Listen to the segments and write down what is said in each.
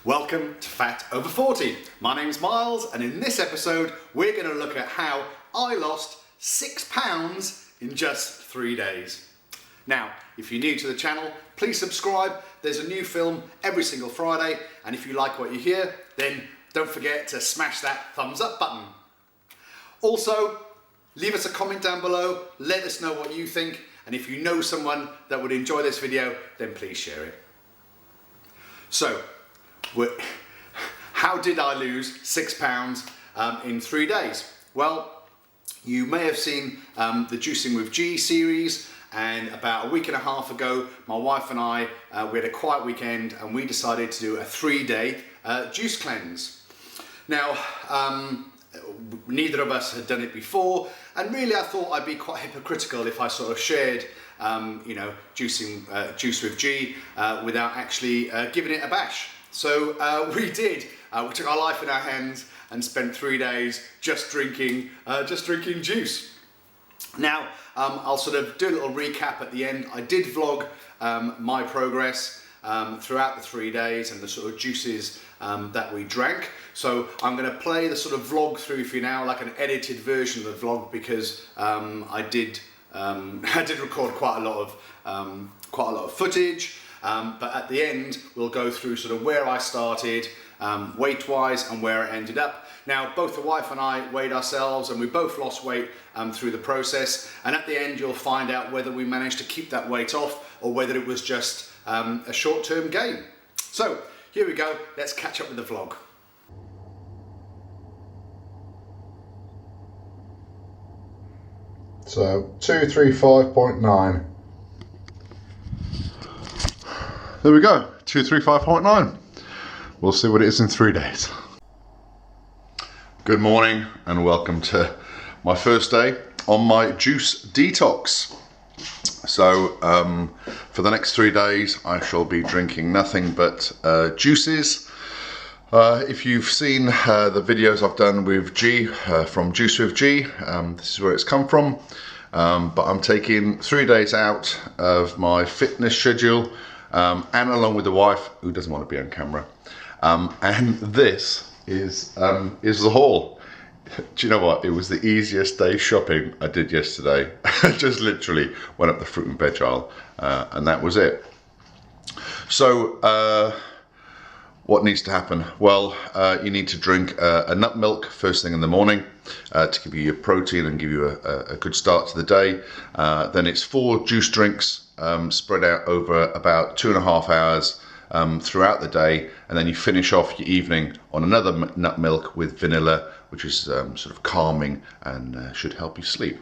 Welcome to Fat Over 40. My name's Miles, and in this episode we're going to look at how I lost 6 pounds in just 3 days. Now, if you're new to the channel, please subscribe. There's a new film every single Friday, and if you like what you hear, then don't forget to smash that thumbs up button. Also, leave us a comment down below, let us know what you think, and if you know someone that would enjoy this video, then please share it. So, how did I lose 6 pounds in 3 days? Well, you may have seen the Juicing with G series, and about a week and a half ago, my wife and I, we had a quiet weekend and we decided to do a 3-day juice cleanse. Now, neither of us had done it before, and really I thought I'd be quite hypocritical if I sort of shared Juice with G without actually giving it a bash. So we did. We took our life in our hands and spent 3 days just drinking juice. Now, I'll sort of do a little recap at the end. I did vlog my progress throughout the 3 days and the sort of juices that we drank. So I'm going to play the sort of vlog through for you now, like an edited version of the vlog, because I did record quite a lot of footage. But at the end, we'll go through sort of where I started, weight-wise, and where I ended up. Now, both the wife and I weighed ourselves, and we both lost weight through the process. And at the end, you'll find out whether we managed to keep that weight off or whether it was just a short-term gain. So, here we go. Let's catch up with the vlog. So 235.9. There we go, 235.9. We'll see what it is in 3 days. Good morning and welcome to my first day on my juice detox. So for the next 3 days I shall be drinking nothing but juices. If you've seen the videos I've done with G, from Juice with G, this is where it's come from. But I'm taking 3 days out of my fitness schedule, and along with the wife, who doesn't want to be on camera. And this is the haul. Do you know what? It was the easiest day shopping I did yesterday. Just literally went up the fruit and veg aisle, and that was it. So, what needs to happen? Well, you need to drink a nut milk first thing in the morning to give you your protein and give you a good start to the day. Then it's 4 juice drinks spread out over about 2.5 hours throughout the day, and then you finish off your evening on another nut milk with vanilla, which is sort of calming and should help you sleep.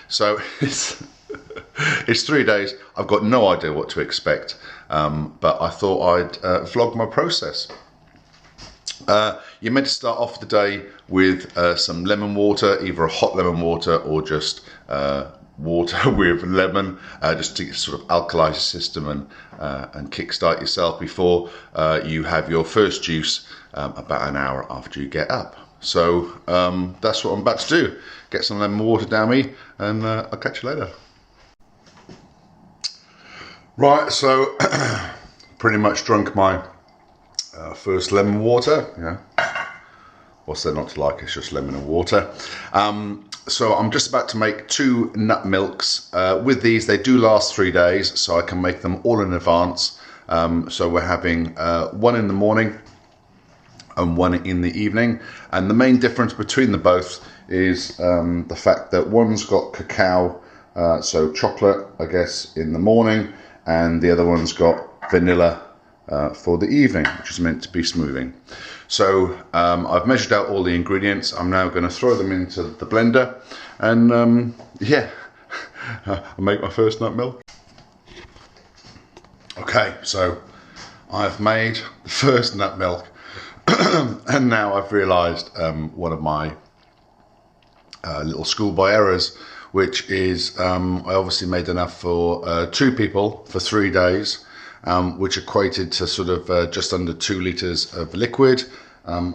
So it's 3 days. I've got no idea what to expect, but I thought I'd vlog my process. You're meant to start off the day with some lemon water, either a hot lemon water or just water with lemon, just to sort of alkalize your system and kickstart yourself before you have your first juice about an hour after you get up. So that's what I'm about to do. Get some lemon water down me, and I'll catch you later. Right, so pretty much drunk my first lemon water. Yeah, what's there not to like? It's just lemon and water. So I'm just about to make 2 nut milks. With these, they do last 3 days, so I can make them all in advance. So we're having 1 in the morning and 1 in the evening. And the main difference between the both is the fact that one's got cacao, so chocolate, I guess, in the morning, and the other one's got vanilla for the evening, which is meant to be smoothing. So I've measured out all the ingredients. I'm now going to throw them into the blender, and yeah, I'll make my first nut milk. Okay, so I've made the first nut milk, and now I've realised one of my little schoolboy errors, which is I obviously made enough for 2 people for 3 days. Which equated to sort of just under 2 litres of liquid.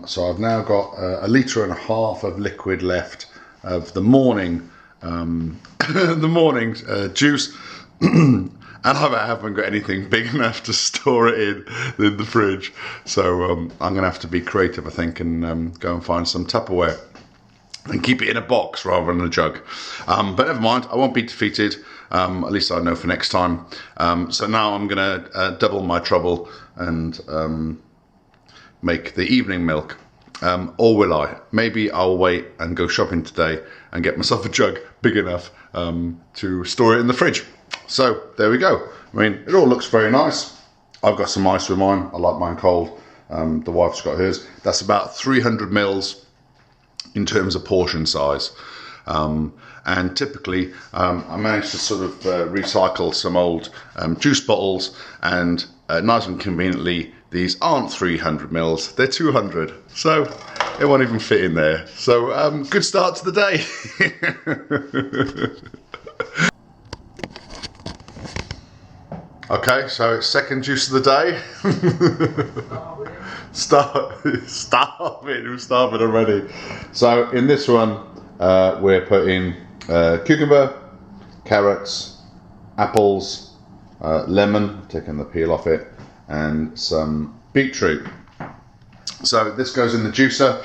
So I've now got 1.5 litres of liquid left of the morning, juice, and I haven't got anything big enough to store it in the fridge. So I'm going to have to be creative, I think, and go and find some Tupperware and keep it in a box rather than a jug. But never mind, I won't be defeated. At least I know for next time. So now I'm going to double my trouble and make the evening milk. Or will I? Maybe I'll wait and go shopping today and get myself a jug big enough to store it in the fridge. So there we go. I mean, it all looks very nice. I've got some ice with mine. I like mine cold. The wife's got hers. That's about 300 mils in terms of portion size. And typically I managed to sort of recycle some old juice bottles, and nice and conveniently these aren't 300 mils, they're 200, so it won't even fit in there. So good start to the day. Okay, so it's second juice of the day. Starving, we're starving already. So in this one we're putting cucumber, carrots, apples, lemon, taking the peel off it, and some beetroot. So this goes in the juicer,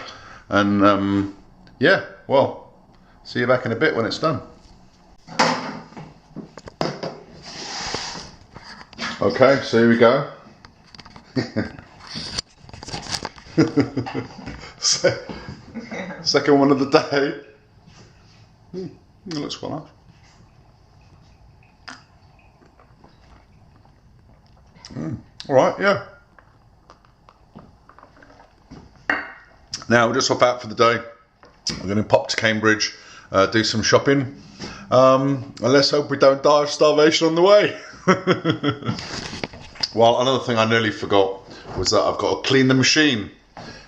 and yeah, well, see you back in a bit when it's done. Okay, so here we go. Second one of the day. It looks quite nice. All right, yeah. Now we'll just hop out for the day. I'm going to pop to Cambridge, do some shopping, and let's hope we don't die of starvation on the way. Well, another thing I nearly forgot was that I've got to clean the machine.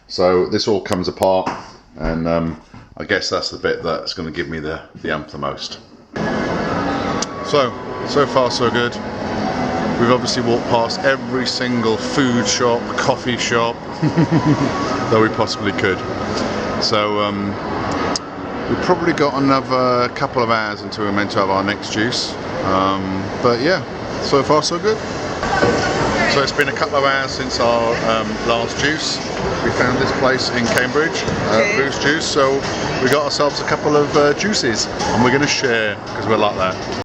So this all comes apart, and I guess that's the bit that's going to give me the amp the most. So far so good. We've obviously walked past every single food shop, coffee shop that we possibly could. So we've probably got another couple of hours until we're meant to have our next juice. But yeah, so far so good. So it's been a couple of hours since our last juice. We found this place in Cambridge, Boost Juice, so we got ourselves a couple of juices, and we're going to share because we're like that.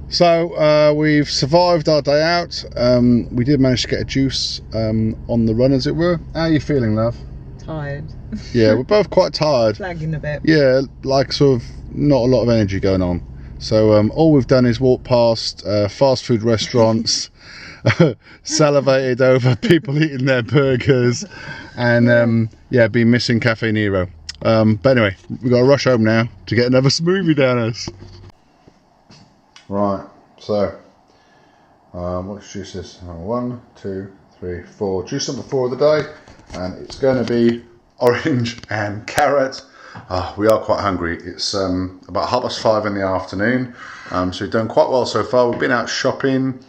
So we've survived our day out. We did manage to get a juice on the run, as it were. How are you feeling, love? Tired. Yeah, we're both quite tired. Lagging a bit. Yeah, like sort of not a lot of energy going on. So all we've done is walk past fast food restaurants, salivated over people eating their burgers, and yeah, been missing Cafe Nero. But anyway, we've got to rush home now to get another smoothie down us. Right, so what juice is 1, 2, 3, 4. Juice number 4 of the day, and it's going to be orange and carrot. We are quite hungry. It's about 5:30 in the afternoon, so we've done quite well so far. We've been out shopping.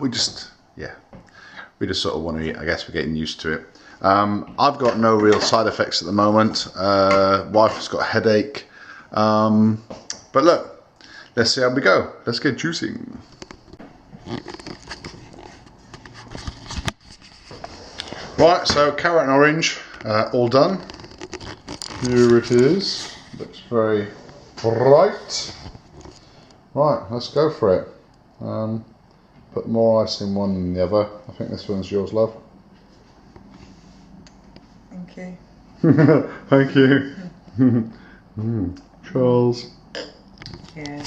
We just sort of want to eat. I guess we're getting used to it. I've got no real side effects at the moment. Wife has got a headache, but look, let's see how we go. Let's get juicing. Right, so carrot and orange, all done. Here it is. Looks very bright. Right, let's go for it. Put more ice in one than the other. I think this one's yours, love. Thank you. Thank you. Charles. Yeah.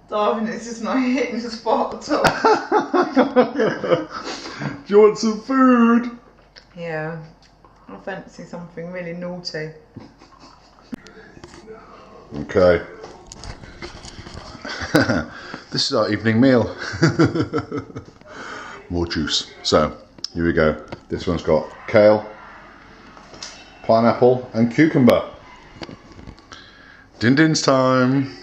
Darwin, it's just not hitting the spot at all. Do you want some food? Yeah. I fancy something really naughty. Okay. This is our evening meal. More juice. So, here we go. This one's got kale, pineapple and cucumber. Din din's time.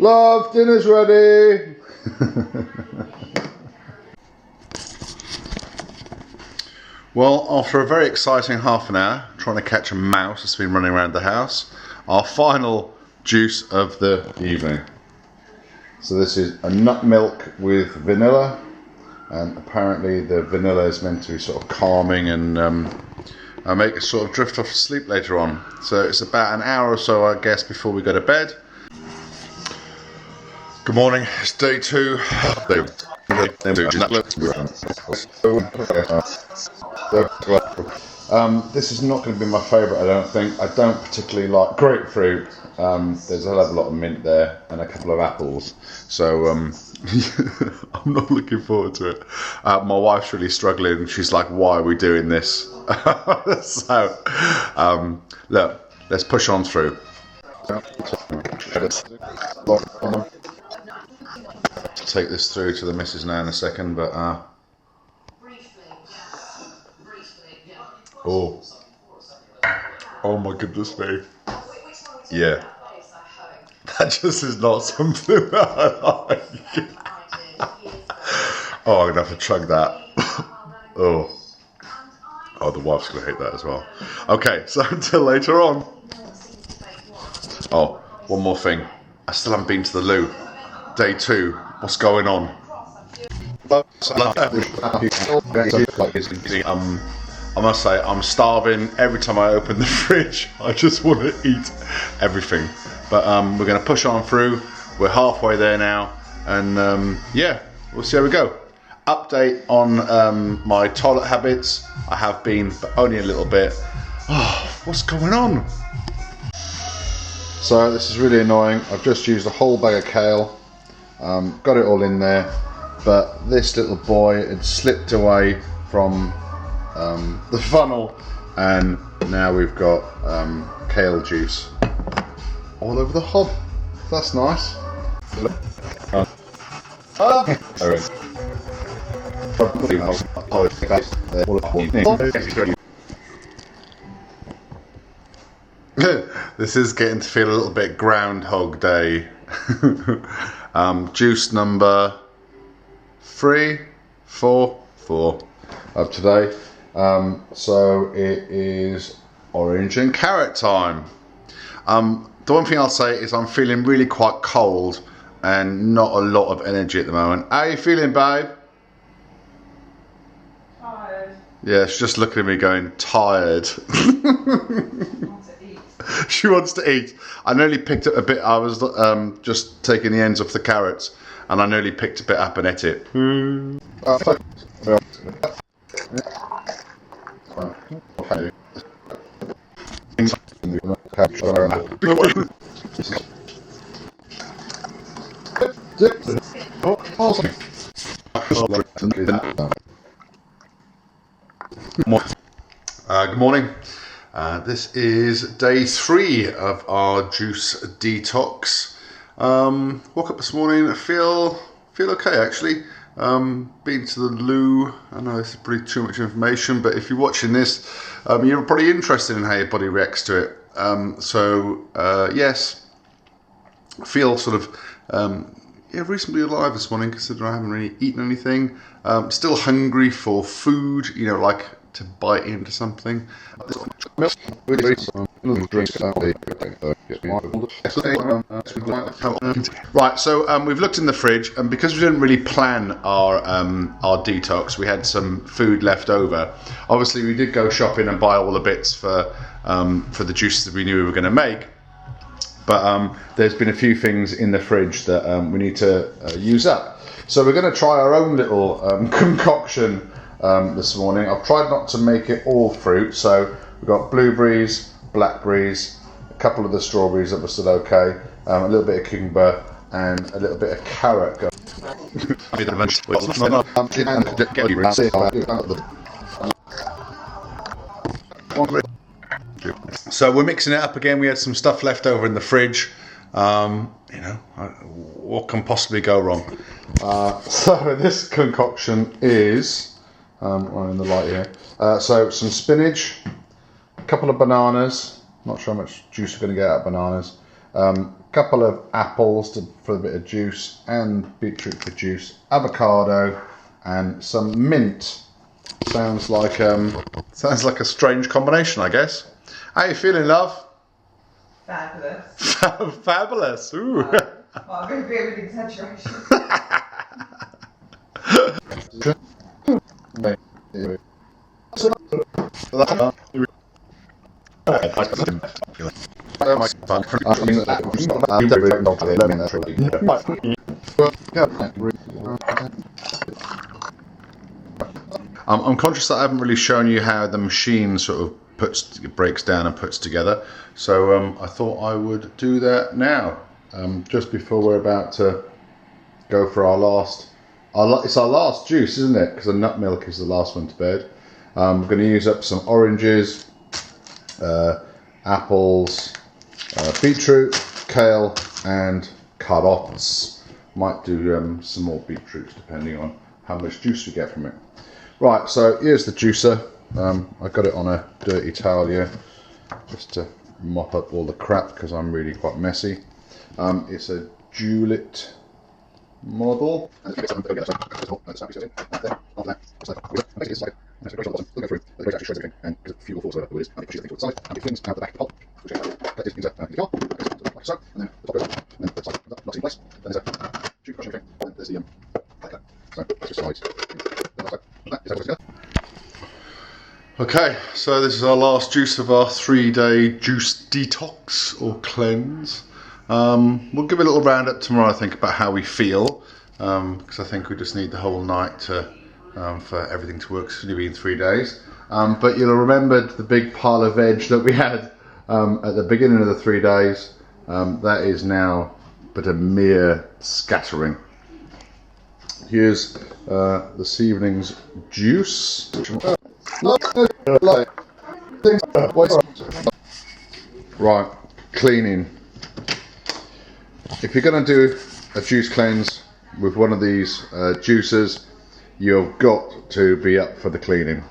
Love, dinner's ready. Well, after a very exciting half an hour trying to catch a mouse that's been running around the house, our final juice of the evening. So this is a nut milk with vanilla, and apparently the vanilla is meant to be sort of calming and make us sort of drift off to sleep later on. So it's about an hour or so, I guess, before we go to bed. Good morning, it's day 2. This is not going to be my favourite, I don't think. I don't particularly like grapefruit. There's a hell of a lot of mint there and a couple of apples. So I'm not looking forward to it. My wife's really struggling. She's like, why are we doing this? So, look, let's push on through. Take this through to the missus now in a second, but oh my goodness me, yeah, that just is not something that I like. Oh, I'm gonna have to chug that. Oh, the wife's gonna hate that as well. Okay, so until later on. Oh, one more thing, I still haven't been to the loo. Day 2. What's going on? I must say, I'm starving. Every time I open the fridge, I just want to eat everything. But we're going to push on through. We're halfway there now. And yeah, we'll see how we go. Update on my toilet habits. I have been, but only a little bit. Oh, what's going on? So this is really annoying. I've just used a whole bag of kale. Got it all in there, but this little boy had slipped away from the funnel, and now we've got kale juice all over the hob. That's nice. This is getting to feel a little bit Groundhog Day. Juice number 3, 4 of today. So it is orange and carrot time. The one thing I'll say is I'm feeling really quite cold and not a lot of energy at the moment. How are you feeling, babe? Tired. Yeah, she's just looking at me going, tired. She wants to eat. I nearly picked up a bit. I was just taking the ends off the carrots, and I nearly picked a bit up and ate it. Good morning. This is day 3 of our juice detox. Woke up this morning, I feel okay actually. Been to the loo. I know this is pretty too much information, but if you're watching this, you're probably interested in how your body reacts to it. Yes, I feel sort of reasonably alive this morning, considering I haven't really eaten anything. Still hungry for food, like to bite into something. Right, so we've looked in the fridge, and because we didn't really plan our detox, we had some food left over. Obviously, we did go shopping and buy all the bits for the juices that we knew we were going to make. But there's been a few things in the fridge that we need to use up. So we're going to try our own little concoction this morning. I've tried not to make it all fruit, so we've got blueberries, blackberries, a couple of the strawberries that were still okay, a little bit of cucumber, and a little bit of carrot. So we're mixing it up again. We had some stuff left over in the fridge. What can possibly go wrong? So this concoction is I'm in the light here. So some spinach, a couple of bananas. Not sure how much juice we're going to get out of bananas. Couple of apples for a bit of juice, and beetroot for juice, avocado, and some mint. Sounds like a strange combination, I guess. How you feeling, love? Fabulous. Fabulous. Ooh. Well, I'm going to be with exaggeration. I'm conscious that I haven't really shown you how the machine sort of breaks down and puts together, so I thought I would do that now, just before we're about to go for it's our last juice, isn't it? Because the nut milk is the last one to bed. I'm going to use up some oranges, apples, beetroot, kale, and carrots. Might do some more beetroots depending on how much juice we get from it. Right, so here's the juicer. I got it on a dirty towel here, just to mop up all the crap because I'm really quite messy. It's a Juliet model. Okay, so this is our last juice of our 3-day juice detox or cleanse. We'll give it a little round up tomorrow, I think, about how we feel, because I think we just need the whole night for everything to work. It's only been 3 days. But you'll remember the big pile of veg that we had at the beginning of the 3 days. That is now but a mere scattering. Here's this evening's juice. Right, cleaning. If you're going to do a juice cleanse with one of these juicers, you've got to be up for the cleaning.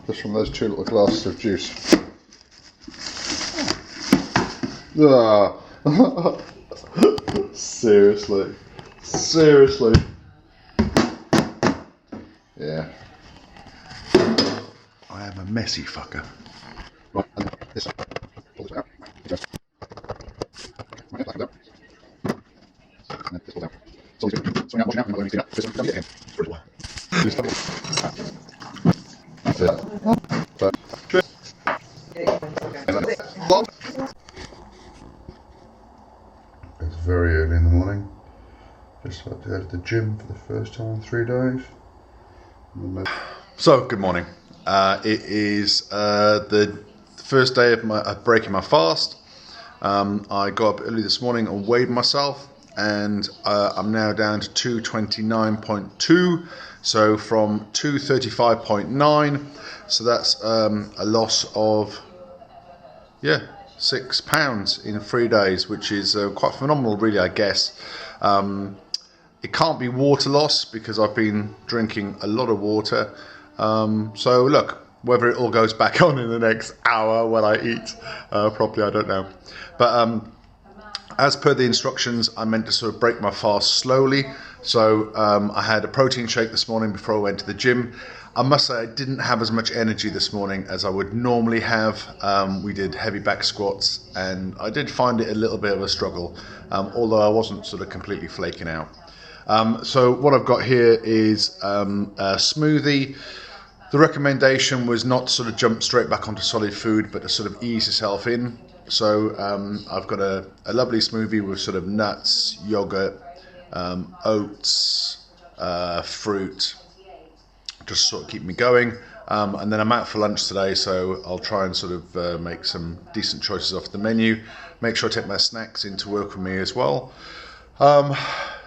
Just from those 2 little glasses of juice. Seriously. Yeah. I am a messy fucker. Right, and this one. Pull this one out. Just. Right, back up. And then this pulls out. So I'm washing out, I'm going to do that. This one, don't get him. For a while. That's it. It's very early in the morning. Just about to go to the gym for the first time in 3 days. So, good morning. It is the first day of breaking my fast. I got up early this morning and weighed myself, and I'm now down to 229.2, so from 235.9, so that's a loss of 6 pounds in 3 days, which is quite phenomenal, really, I guess. It can't be water loss because I've been drinking a lot of water. So look, whether it all goes back on in the next hour when I eat properly, I don't know. But as per the instructions, I meant to sort of break my fast slowly. So I had a protein shake this morning before I went to the gym. I must say I didn't have as much energy this morning as I would normally have. We did heavy back squats and I did find it a little bit of a struggle, although I wasn't sort of completely flaking out. So what I've got here is a smoothie. The recommendation was not to sort of jump straight back onto solid food, but to sort of ease yourself in. So I've got a lovely smoothie with sort of nuts, yogurt, oats, fruit, just sort of keep me going. And then I'm out for lunch today, so I'll try and sort of make some decent choices off the menu. Make sure I take my snacks into work with me as well.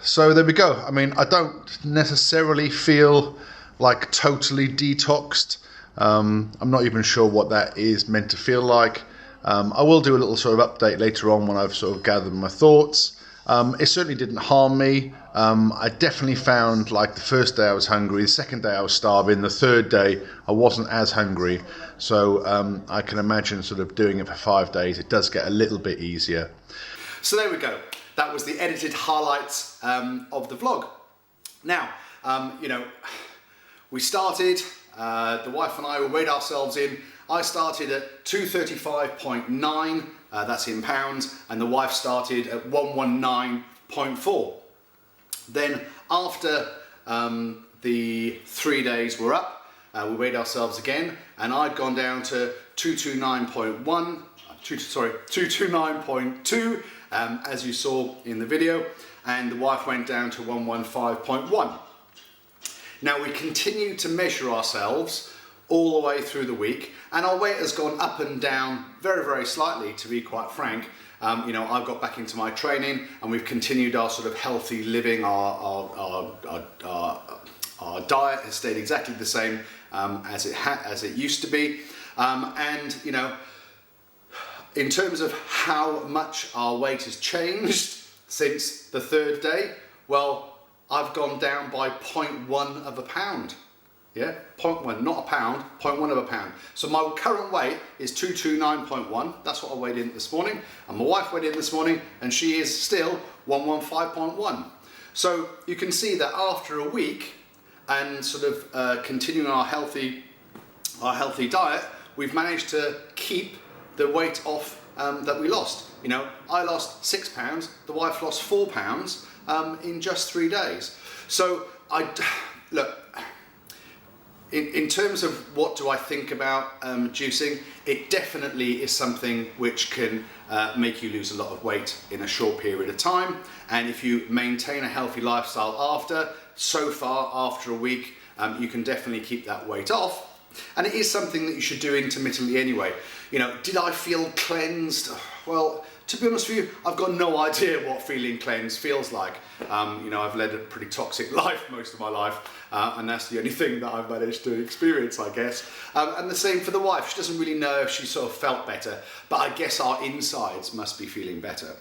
So there we go. I mean, I don't necessarily feel like totally detoxed. I'm not even sure what that is meant to feel like. I will do a little sort of update later on when I've sort of gathered my thoughts. It certainly didn't harm me. I definitely found, like, the first day I was hungry, the second day I was starving, the third day I wasn't as hungry. So I can imagine sort of doing it for 5 days. It does get a little bit easier. So there we go. That was the edited highlights of the vlog. Now, you know, we started, the wife and I, we weighed ourselves in. I started at 235.9, that's in pounds, and the wife started at 119.4. Then after the 3 days were up, we weighed ourselves again, and I'd gone down to 229.2, as you saw in the video, and the wife went down to 115.1. Now we continue to measure ourselves all the way through the week, and our weight has gone up and down very, very slightly, to be quite frank. You know, I've got back into my training, and we've continued our sort of healthy living. Our diet has stayed exactly the same as it used to be, and you know, in terms of how much our weight has changed since the third day, well, I've gone down by 0.1 of a pound. Yeah, 0.1, not a pound, 0.1 of a pound. So my current weight is 229.1. That's what I weighed in this morning. And my wife weighed in this morning, and she is still 115.1. So you can see that after a week and sort of continuing our healthy diet, we've managed to keep the weight off that we lost. You know, I lost 6 pounds, the wife lost 4 pounds in just 3 days. So look, in terms of what do I think about juicing, it definitely is something which can make you lose a lot of weight in a short period of time. And if you maintain a healthy lifestyle so far after a week, you can definitely keep that weight off. And it is something that you should do intermittently anyway. You know, did I feel cleansed? Well, to be honest with you, I've got no idea what feeling cleansed feels like. You know, I've led a pretty toxic life most of my life, and that's the only thing that I've managed to experience, I guess. And the same for the wife. She doesn't really know if she sort of felt better, but I guess our insides must be feeling better.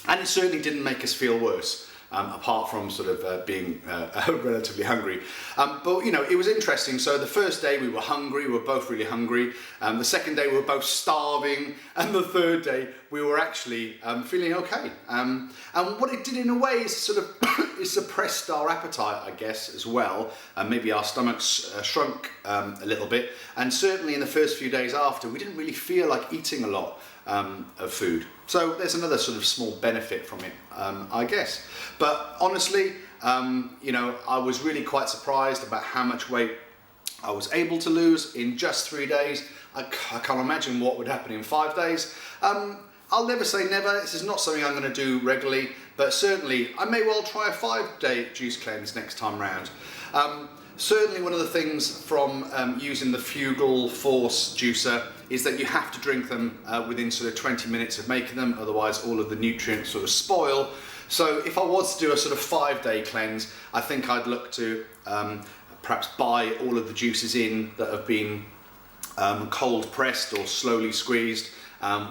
And it certainly didn't make us feel worse. Apart from sort of being relatively hungry. But you know, it was interesting. So the first day we were hungry, we were both really hungry. The second day we were both starving. And the third day we were actually feeling okay. And what it did in a way is sort of it suppressed our appetite, I guess, as well. Maybe our stomachs shrunk a little bit. And certainly in the first few days after, we didn't really feel like eating a lot of food. So there's another sort of small benefit from it, I guess. But honestly, you know, I was really quite surprised about how much weight I was able to lose in just 3 days. I can't imagine what would happen in 5 days. I'll never say never. This is not something I'm going to do regularly, but certainly I may well try a 5-day juice cleanse next time round. Certainly one of the things from using the Fugal Force juicer is that you have to drink them within sort of 20 minutes of making them, otherwise all of the nutrients sort of spoil. So if I was to do a sort of 5-day cleanse, I think I'd look to perhaps buy all of the juices in that have been cold pressed or slowly squeezed,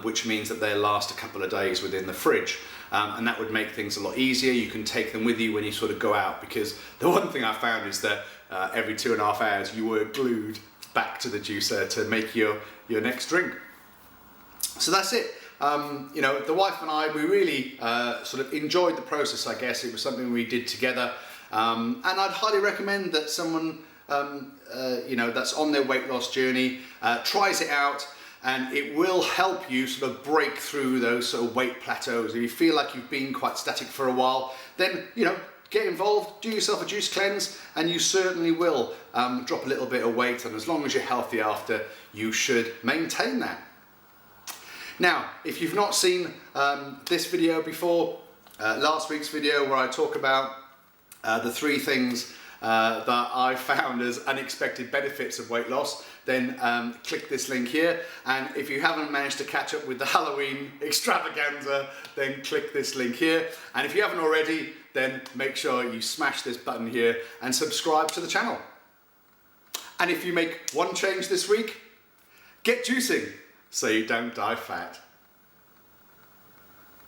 which means that they'll last a couple of days within the fridge. And that would make things a lot easier. You can take them with you when you sort of go out, because the one thing I found is that every 2.5 hours you were glued back to the juicer to make your next drink. So that's it. You know, the wife and I, we really sort of enjoyed the process, I guess. It was something we did together. And I'd highly recommend that someone, you know, that's on their weight loss journey, tries it out. And it will help you sort of break through those sort of weight plateaus. If you feel like you've been quite static for a while, then, you know, get involved, do yourself a juice cleanse, and you certainly will drop a little bit of weight. And as long as you're healthy after, you should maintain that. Now, if you've not seen this video before, last week's video where I talk about the 3 things that I found as unexpected benefits of weight loss, then click this link here. And if you haven't managed to catch up with the Halloween extravaganza, then click this link here. And if you haven't already, then make sure you smash this button here and subscribe to the channel. And if you make one change this week, get juicing so you don't die fat.